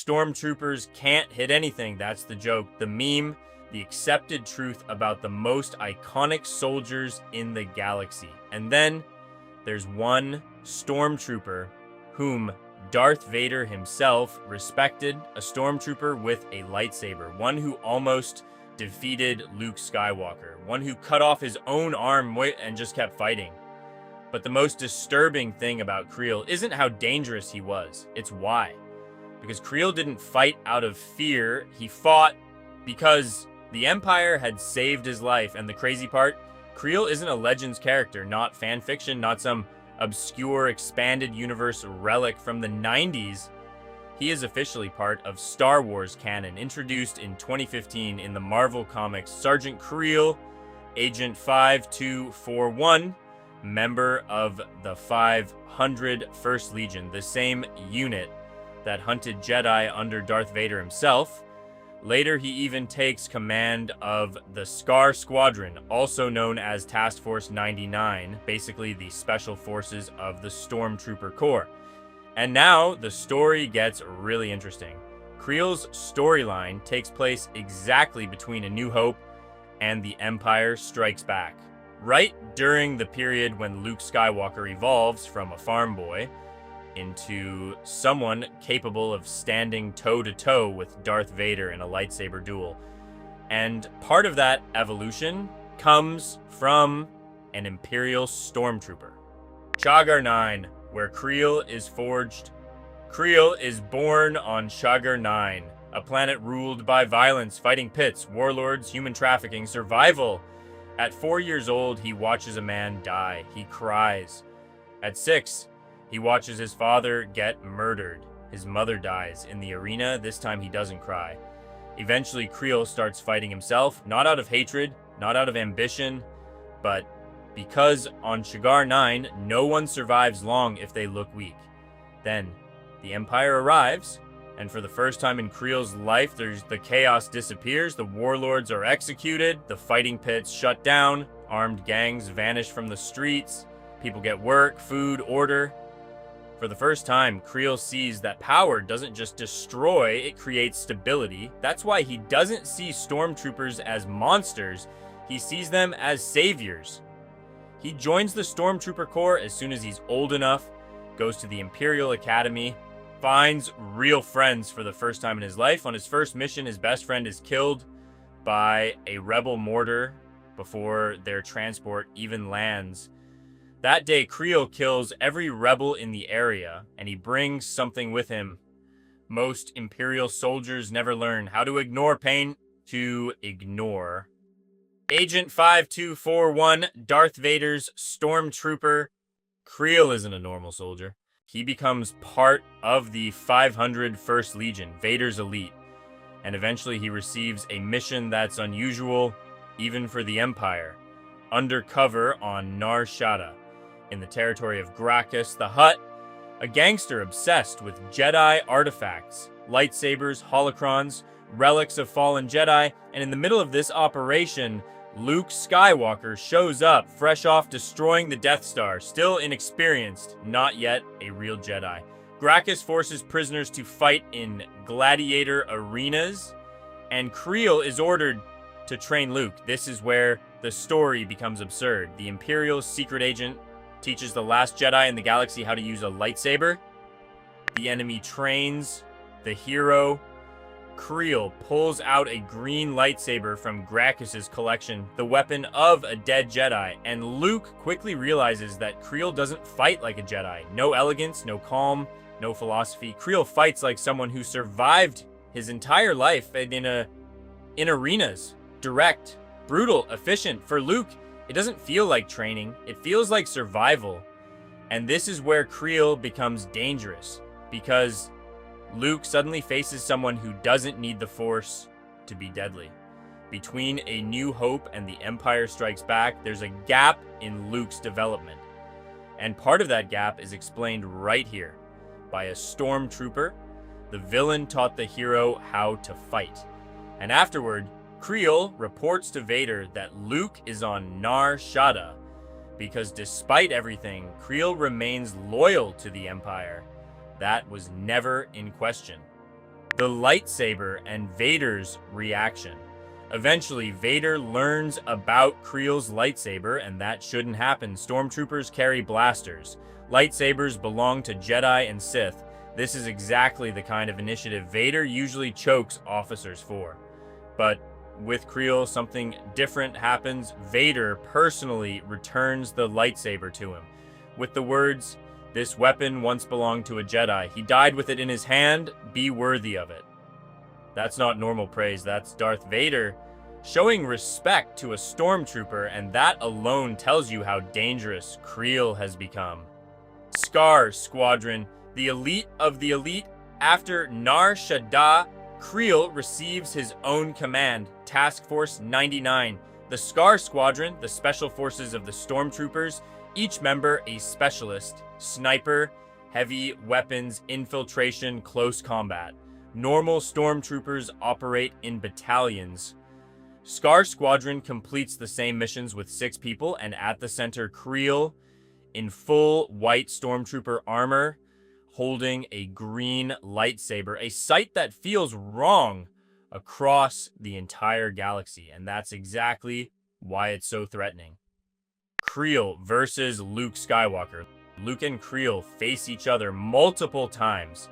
Stormtroopers can't hit anything. That's the joke. The meme, the accepted truth about the most iconic soldiers in the galaxy. And then there's one Stormtrooper whom Darth Vader himself respected, a Stormtrooper with a lightsaber, one who almost defeated Luke Skywalker, one who cut off his own arm and just kept fighting. But the most disturbing thing about Kreel isn't how dangerous he was, it's why. Because Kreel didn't fight out of fear, he fought because the Empire had saved his life. And the crazy part, Kreel isn't a Legends character, not fan fiction, not some obscure expanded universe relic from the 90s. He is officially part of Star Wars canon, introduced in 2015 in the Marvel Comics. Sergeant Kreel, Agent 5241, member of the 500 First Legion, the same unit that hunted Jedi under Darth Vader himself. Later, he even takes command of the Scar Squadron, also known as Task Force 99, basically the special forces of the Stormtrooper Corps. And now, the story gets really interesting. Kreel's storyline takes place exactly between A New Hope and The Empire Strikes Back, right during the period when Luke Skywalker evolves from a farm boy into someone capable of standing toe-to-toe with Darth Vader in a lightsaber duel. And part of that evolution comes from an Imperial Stormtrooper. Chagar 9, where Kreel is forged. Kreel is born on Chagar 9, a planet ruled by violence, fighting pits, warlords, human trafficking, survival. At 4 years old, he watches a man die. He cries. At 6, he watches his father get murdered. His mother dies. In the arena, this time he doesn't cry. Eventually, Kreel starts fighting himself, not out of hatred, not out of ambition, but because on Chagar 9, no one survives long if they look weak. Then, the Empire arrives, and for the first time in Kreel's life, the chaos disappears, the warlords are executed, the fighting pits shut down, armed gangs vanish from the streets, people get work, food, order. For the first time, Kreel sees that power doesn't just destroy, it creates stability. That's why he doesn't see Stormtroopers as monsters, he sees them as saviors. He joins the Stormtrooper Corps as soon as he's old enough, goes to the Imperial Academy, finds real friends for the first time in his life. On his first mission, his best friend is killed by a rebel mortar before their transport even lands. That day, Kreel kills every rebel in the area, and he brings something with him. Most Imperial soldiers never learn how to ignore pain, to ignore. Agent 5241, Darth Vader's Stormtrooper. Kreel isn't a normal soldier. He becomes part of the 500 First Legion, Vader's elite, and eventually he receives a mission that's unusual, even for the Empire. Undercover on Nar Shaddaa, in the territory of Gracchus the Hutt, a gangster obsessed with Jedi artifacts, lightsabers, holocrons, relics of fallen Jedi, and in the middle of this operation, Luke Skywalker shows up, fresh off destroying the Death Star, still inexperienced, not yet a real Jedi. Gracchus forces prisoners to fight in gladiator arenas, and Kreel is ordered to train Luke. This is where the story becomes absurd. The Imperial secret agent teaches the last Jedi in the galaxy how to use a lightsaber. The enemy trains the hero. Kreel pulls out a green lightsaber from Gracchus's collection, the weapon of a dead Jedi, and Luke quickly realizes that Kreel doesn't fight like a Jedi. No elegance, no calm, no philosophy. Kreel fights like someone who survived his entire life in arenas. Direct, brutal, efficient. For Luke, it doesn't feel like training, it feels like survival. And this is where Kreel becomes dangerous, because Luke suddenly faces someone who doesn't need the Force to be deadly. Between A New Hope and The Empire Strikes Back, there's a gap in Luke's development. And part of that gap is explained right here by a Stormtrooper. The villain taught the hero how to fight. And afterward, Kreel reports to Vader that Luke is on Nar Shaddaa because despite everything, Kreel remains loyal to the Empire. That was never in question. the lightsaber and Vader's reaction. Eventually, Vader learns about Kreel's lightsaber, and that shouldn't happen. Stormtroopers carry blasters. Lightsabers belong to Jedi and Sith. This is exactly the kind of initiative Vader usually chokes officers for. But with Kreel, something different happens. Vader personally returns the lightsaber to him, with the words, "This weapon once belonged to a Jedi. He died with it in his hand. Be worthy of it." That's not normal praise. That's Darth Vader showing respect to a stormtrooper, and that alone tells you how dangerous Kreel has become. Scar Squadron, the elite of the elite. After Nar Shaddaa, Kreel receives his own command, Task Force 99. The Scar Squadron, the special forces of the Stormtroopers, each member a specialist: sniper, heavy weapons, infiltration, close combat. Normal Stormtroopers operate in battalions. Scar Squadron completes the same missions with 6 people, and at the center, Kreel in full white Stormtrooper armor, holding a green lightsaber, a sight that feels wrong across the entire galaxy, and that's exactly why it's so threatening. Kreel versus Luke Skywalker. Luke and Kreel face each other multiple times,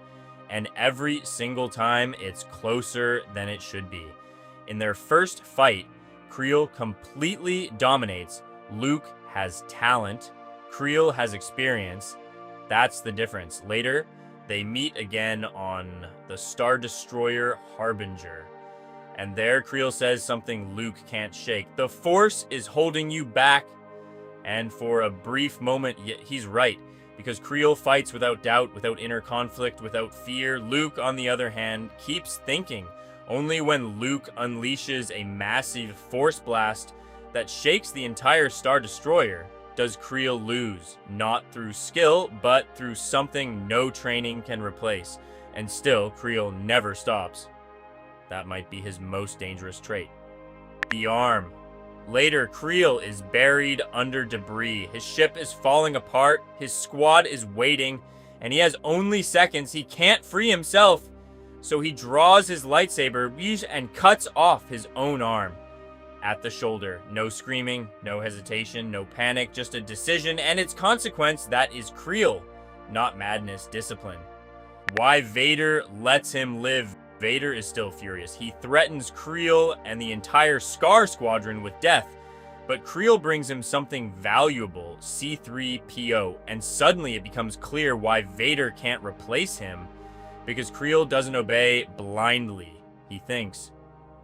and every single time it's closer than it should be. In their first fight, Kreel completely dominates. Luke has talent. Kreel has experience. That's the difference. Later, they meet again on the Star Destroyer Harbinger. And there, Kreel says something Luke can't shake. "The Force is holding you back." And for a brief moment, he's right. Because Kreel fights without doubt, without inner conflict, without fear. Luke, on the other hand, keeps thinking. Only when Luke unleashes a massive force blast that shakes the entire Star Destroyer does Kreel lose. Not through skill, but through something no training can replace. And still, Kreel never stops. That might be his most dangerous trait. The arm. Later, Kreel is buried under debris. His ship is falling apart. His squad is waiting. And he has only seconds. He can't free himself. So he draws his lightsaber and cuts off his own arm. At the shoulder. No screaming, no hesitation, no panic. Just a decision and its consequence. That is Kreel. Not madness, discipline. Why Vader lets him live. Vader is still furious. He threatens Kreel and the entire Scar Squadron with death. But Kreel brings him something valuable, C-3PO, and suddenly it becomes clear why Vader can't replace him. Because Kreel doesn't obey blindly, he thinks.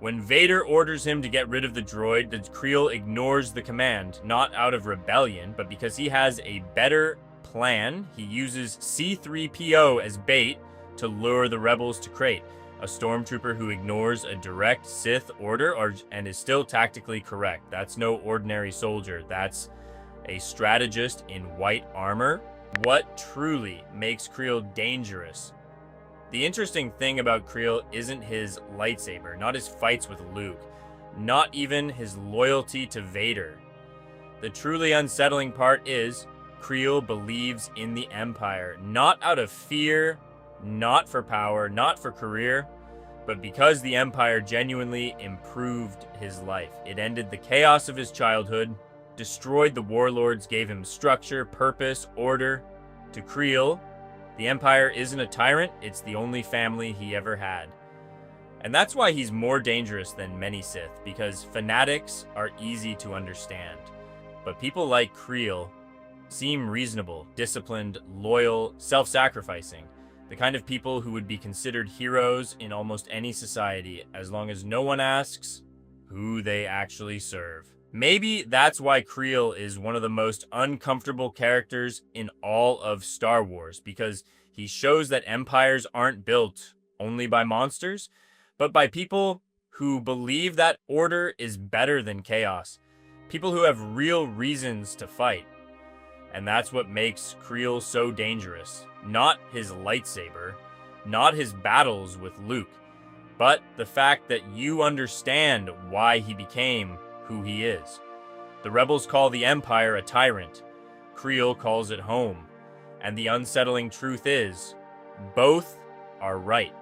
When Vader orders him to get rid of the droid, Kreel ignores the command, not out of rebellion, but because he has a better plan. He uses C-3PO as bait to lure the rebels to Crate. A stormtrooper who ignores a direct Sith order and is still tactically correct. That's no ordinary soldier. That's a strategist in white armor. What truly makes Kreel dangerous? The interesting thing about Kreel isn't his lightsaber, not his fights with Luke, not even his loyalty to Vader. The truly unsettling part is Kreel believes in the Empire, not out of fear, not for power, not for career, but because the Empire genuinely improved his life. It ended the chaos of his childhood, destroyed the warlords, gave him structure, purpose, order. To Kreel, the Empire isn't a tyrant, it's the only family he ever had. And that's why he's more dangerous than many Sith, because fanatics are easy to understand. But people like Kreel seem reasonable, disciplined, loyal, self-sacrificing. The kind of people who would be considered heroes in almost any society, as long as no one asks who they actually serve. Maybe that's why Kreel is one of the most uncomfortable characters in all of Star Wars, because he shows that empires aren't built only by monsters, but by people who believe that order is better than chaos. People who have real reasons to fight. And that's what makes Kreel so dangerous. Not his lightsaber, not his battles with Luke, but the fact that you understand why he became who he is. The rebels call the Empire a tyrant. Kreel calls it home. And the unsettling truth is, both are right.